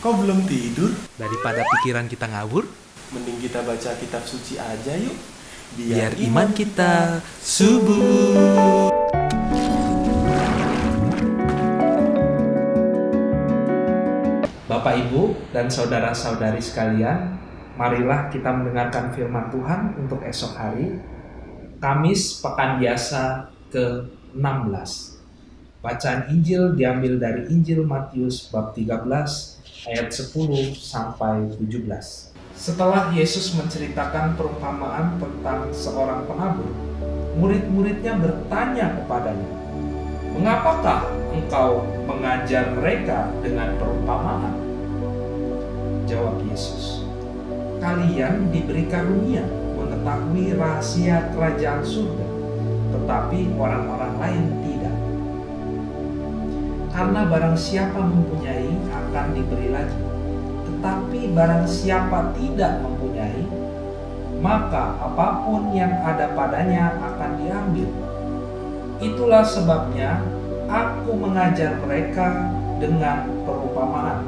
Kok belum tidur? Daripada pikiran kita ngawur, Mending kita baca kitab suci aja yuk. biar iman kita subuh. Bapak, Ibu, dan saudara-saudari sekalian, marilah kita mendengarkan firman Tuhan untuk esok hari, Kamis Pekan Biasa ke-16. Bacaan Injil diambil dari Injil Matius bab 13 ayat 10 sampai 17. Setelah Yesus menceritakan perumpamaan tentang seorang penabur, murid-muridnya bertanya kepadanya, "Mengapakah engkau mengajar mereka dengan perumpamaan?" Jawab Yesus, "Kalian diberi karunia mengetahui rahasia kerajaan surga, tetapi orang-orang lain tidak. Karena barang siapa mempunyai akan diberi lagi, tetapi barang siapa tidak mempunyai, maka apapun yang ada padanya akan diambil. Itulah sebabnya aku mengajar mereka dengan perumpamaan,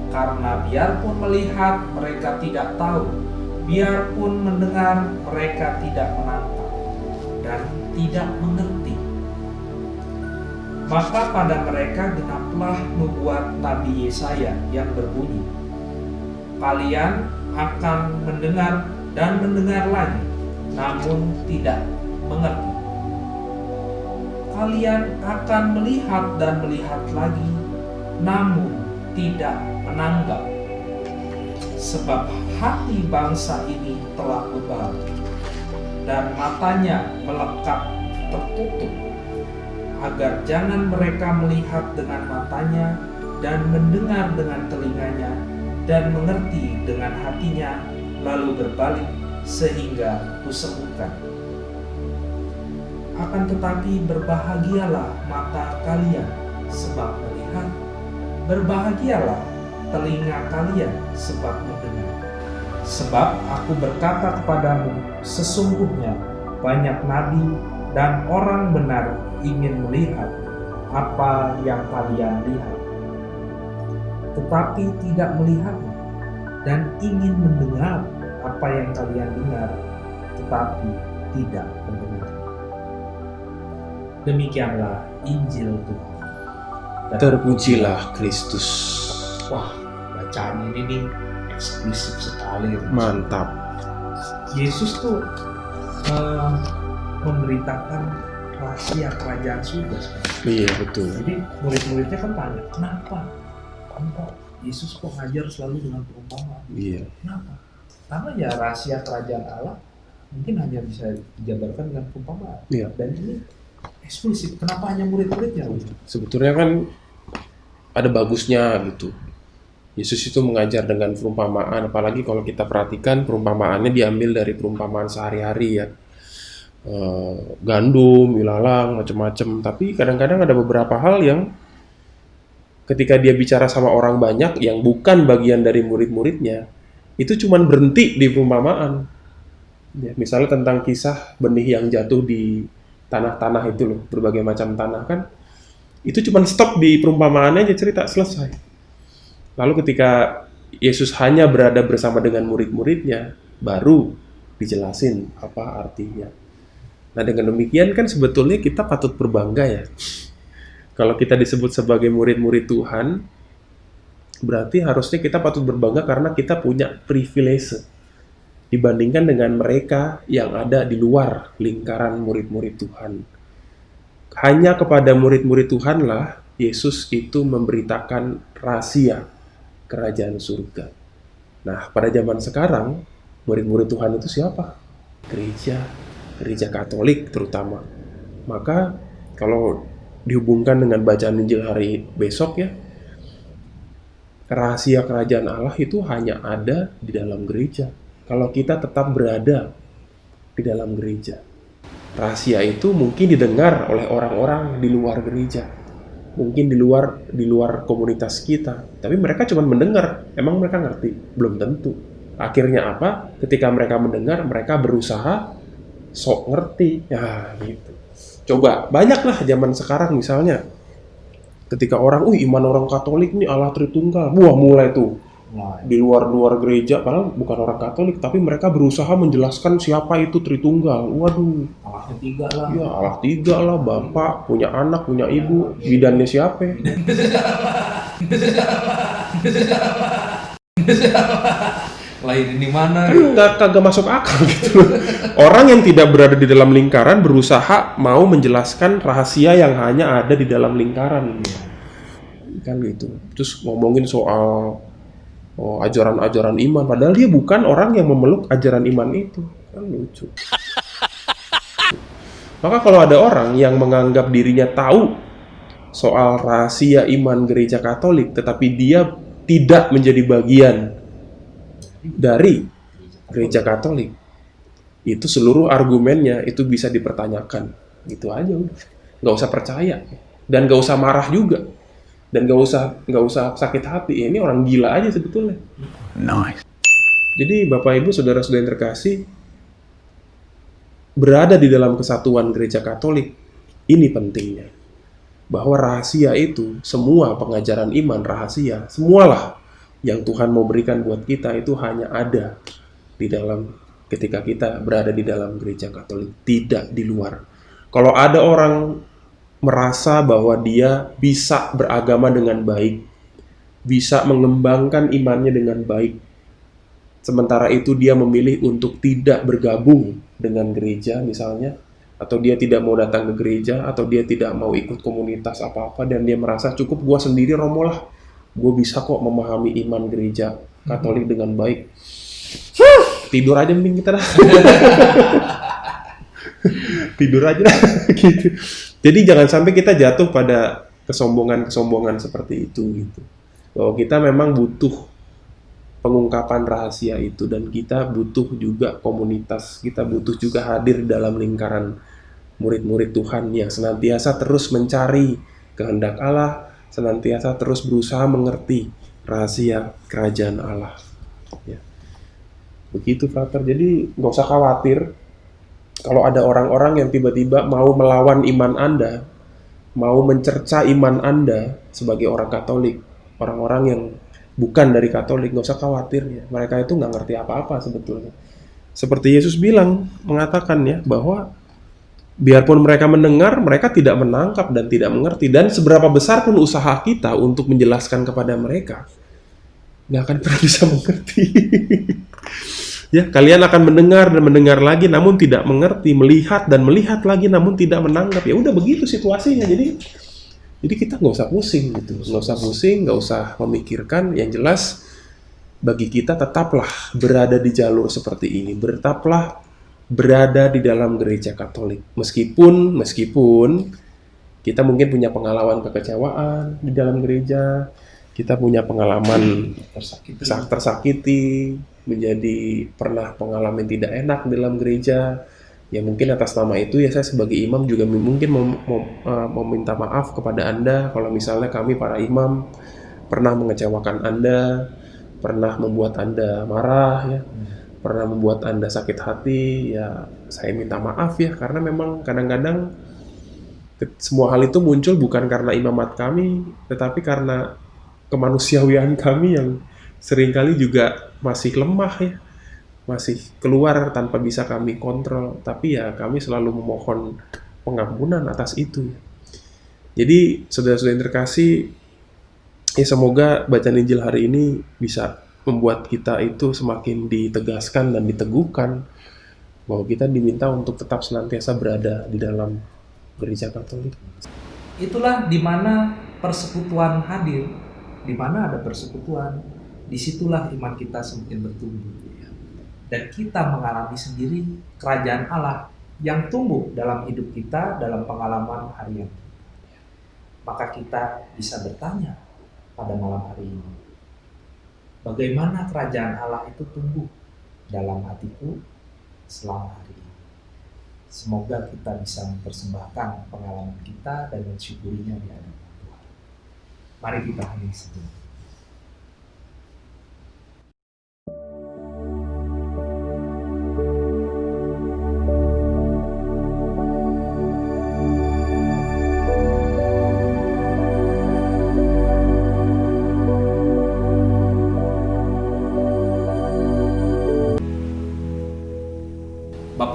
karena biarpun melihat mereka tidak tahu, biarpun mendengar mereka tidak menangkap dan tidak mengerti. Maka pada mereka genaplah nubuat Nabi Yesaya yang berbunyi, kalian akan mendengar dan mendengar lagi, namun tidak mengerti. Kalian akan melihat dan melihat lagi, namun tidak menanggap. Sebab hati bangsa ini telah bebal, dan matanya melekat tertutup, agar jangan mereka melihat dengan matanya, dan mendengar dengan telinganya, dan mengerti dengan hatinya, lalu berbalik sehingga kusembuhkan. Akan tetapi berbahagialah mata kalian sebab melihat, berbahagialah telinga kalian sebab mendengar. Sebab aku berkata kepadamu, sesungguhnya banyak nabi dan orang benar ingin melihat apa yang kalian lihat, tetapi tidak melihatnya, dan ingin mendengar apa yang kalian dengar, tetapi tidak mendengar. Demikianlah Injil Tuhan. Terpujilah Kristus. Wah, bacaan ini nih eksplisit sekali. Mantap. Yesus tuh memberitakan rahasia kerajaan surga sekarang. Iya, betul. Jadi murid-muridnya kan tanya, kenapa Yesus kok ngajar selalu dengan perumpamaan? Iya. Kenapa? Karena ya rahasia kerajaan Allah mungkin hanya bisa dijabarkan dengan perumpamaan. Iya. Dan ini eksplisit. Kenapa hanya murid-muridnya? Sebetulnya kan ada bagusnya gitu. Yesus itu mengajar dengan perumpamaan, apalagi kalau kita perhatikan perumpamaannya diambil dari perumpamaan sehari-hari ya. Gandum, ilalang, macam-macam. Tapi kadang-kadang ada beberapa hal yang ketika dia bicara sama orang banyak yang bukan bagian dari murid-muridnya, itu cuman berhenti di perumpamaan. Ya, misalnya tentang kisah benih yang jatuh di tanah-tanah itu loh, berbagai macam tanah kan, itu cuman stop di perumpamaannya aja, cerita selesai. Lalu ketika Yesus hanya berada bersama dengan murid-muridnya, baru dijelasin apa artinya. Nah, dengan demikian kan sebetulnya kita patut berbangga ya. Kalau kita disebut sebagai murid-murid Tuhan, berarti harusnya kita patut berbangga karena kita punya privilege dibandingkan dengan mereka yang ada di luar lingkaran murid-murid Tuhan. Hanya kepada murid-murid Tuhanlah Yesus itu memberitakan rahasia kerajaan surga. Nah, pada zaman sekarang, murid-murid Tuhan itu siapa? Gereja Katolik terutama. Maka kalau dihubungkan dengan bacaan Injil hari besok ya, rahasia kerajaan Allah itu hanya ada di dalam gereja. Kalau kita tetap berada di dalam gereja, rahasia itu mungkin didengar oleh orang-orang di luar gereja, mungkin di luar komunitas kita, tapi mereka cuma mendengar. Emang mereka ngerti? Belum tentu. Akhirnya apa? Ketika mereka mendengar, mereka berusaha sok ngerti, ya gitu. Coba banyaklah zaman sekarang misalnya Ketika orang, iman orang Katolik nih Allah Tritunggal, wah mulai tuh di luar gereja, padahal bukan orang Katolik, tapi mereka berusaha menjelaskan siapa itu Tritunggal. Waduh, Allahnya tiga lah. ya Allah tiga lah, Bapak, punya anak, punya ibu, bidannya siapa? Lain ini mana? Kan kagak masuk akal gitu. Orang yang tidak berada di dalam lingkaran berusaha mau menjelaskan rahasia yang hanya ada di dalam lingkaran. Kan gitu. Terus ngomongin soal ajaran-ajaran iman, padahal dia bukan orang yang memeluk ajaran iman itu. Kan lucu. Maka kalau ada orang yang menganggap dirinya tahu soal rahasia iman gereja Katolik, tetapi dia tidak menjadi bagian dari gereja Katolik, itu seluruh argumennya itu bisa dipertanyakan. Gitu aja udah. Nggak usah percaya dan nggak usah marah juga dan nggak usah sakit hati. Ini orang gila aja sebetulnya. Nice. Jadi Bapak Ibu saudara-saudara yang terkasih, berada di dalam kesatuan gereja Katolik ini pentingnya, bahwa rahasia itu, semua pengajaran iman rahasia, semualah yang Tuhan mau berikan buat kita itu hanya ada di dalam ketika kita berada di dalam gereja Katolik, tidak di luar. Kalau ada orang merasa bahwa dia bisa beragama dengan baik, bisa mengembangkan imannya dengan baik, sementara itu dia memilih untuk tidak bergabung dengan gereja misalnya, atau dia tidak mau datang ke gereja, atau dia tidak mau ikut komunitas apa-apa, dan dia merasa cukup gua sendiri Romo lah, gue bisa kok memahami iman gereja Katolik dengan baik. Tidur aja mending kita dah. Tidur aja dah. Gitu. Jadi jangan sampai kita jatuh pada kesombongan-kesombongan seperti itu gitu. Bahwa kita memang butuh pengungkapan rahasia itu, dan kita butuh juga komunitas, kita butuh juga hadir dalam lingkaran murid-murid Tuhan yang senantiasa terus mencari kehendak Allah, senantiasa terus berusaha mengerti rahasia kerajaan Allah. Ya. Begitu, frater. Jadi nggak usah khawatir kalau ada orang-orang yang tiba-tiba mau melawan iman Anda, mau mencerca iman Anda sebagai orang Katolik, orang-orang yang bukan dari Katolik, nggak usah khawatir ya. Mereka itu nggak ngerti apa-apa sebetulnya. Seperti Yesus bilang, mengatakan ya, bahwa biarpun mereka mendengar, mereka tidak menangkap dan tidak mengerti. Dan seberapa besar pun usaha kita untuk menjelaskan kepada mereka, nggak akan pernah bisa mengerti. Ya, kalian akan mendengar dan mendengar lagi, namun tidak mengerti, melihat dan melihat lagi, namun tidak menangkap. Ya udah begitu situasinya. Jadi kita nggak usah pusing gitu, nggak usah pusing, nggak usah memikirkan. Yang jelas bagi kita tetaplah berada di jalur seperti ini, tetaplah berada di dalam gereja Katolik. Meskipun kita mungkin punya pengalaman kekecewaan di dalam gereja, kita punya pengalaman tersakiti, menjadi pernah pengalaman tidak enak dalam gereja. Ya mungkin atas nama itu ya saya sebagai imam juga mungkin meminta maaf kepada Anda kalau misalnya kami para imam pernah mengecewakan Anda, pernah membuat Anda marah ya, pernah membuat Anda sakit hati. Ya saya minta maaf ya, karena memang kadang-kadang semua hal itu muncul bukan karena imamat kami, tetapi karena kemanusiawian kami yang seringkali juga masih lemah ya, masih keluar tanpa bisa kami kontrol. Tapi ya kami selalu memohon pengampunan atas itu. Jadi saudara-saudara yang terkasih, ya semoga bacaan Injil hari ini bisa membuat kita itu semakin ditegaskan dan diteguhkan bahwa kita diminta untuk tetap senantiasa berada di dalam gereja Katolik. Itulah di mana persekutuan hadir. Di mana ada persekutuan, disitulah iman kita semakin bertumbuh. Dan kita mengalami sendiri kerajaan Allah yang tumbuh dalam hidup kita, dalam pengalaman harian. Maka kita bisa bertanya pada malam hari ini, bagaimana kerajaan Allah itu tumbuh dalam hatiku selama hari ini. Semoga kita bisa mempersembahkan pengalaman kita dan mensyukurinya di hadapan Tuhan. Mari kita hening sejenak.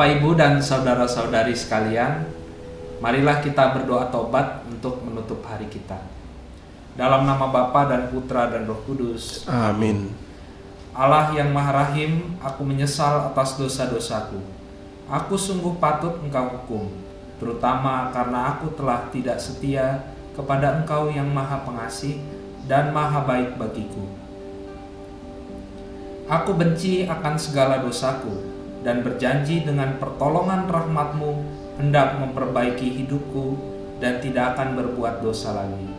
Bapak, Ibu, dan saudara-saudari sekalian, marilah kita berdoa taubat untuk menutup hari kita. Dalam nama Bapa dan Putra dan Roh Kudus. Amin. Allah yang Maha Rahim, aku menyesal atas dosa-dosaku. Aku sungguh patut Engkau hukum, terutama karena aku telah tidak setia kepada Engkau yang Maha Pengasih dan Maha Baik bagiku. Aku benci akan segala dosaku dan berjanji dengan pertolongan rahmat-Mu hendak memperbaiki hidupku dan tidak akan berbuat dosa lagi.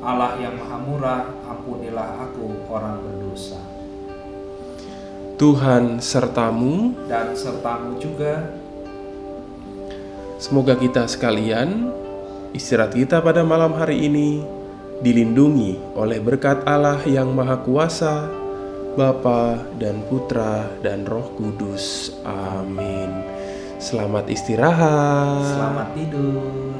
Allah yang Maha Murah, ampunilah aku orang berdosa. Tuhan sertamu, Dan sertamu juga. semoga kita sekalian, istirahat kita pada malam hari ini dilindungi oleh berkat Allah yang Maha Kuasa, Bapa dan Putra dan Roh Kudus. Amin. Selamat istirahat. Selamat tidur.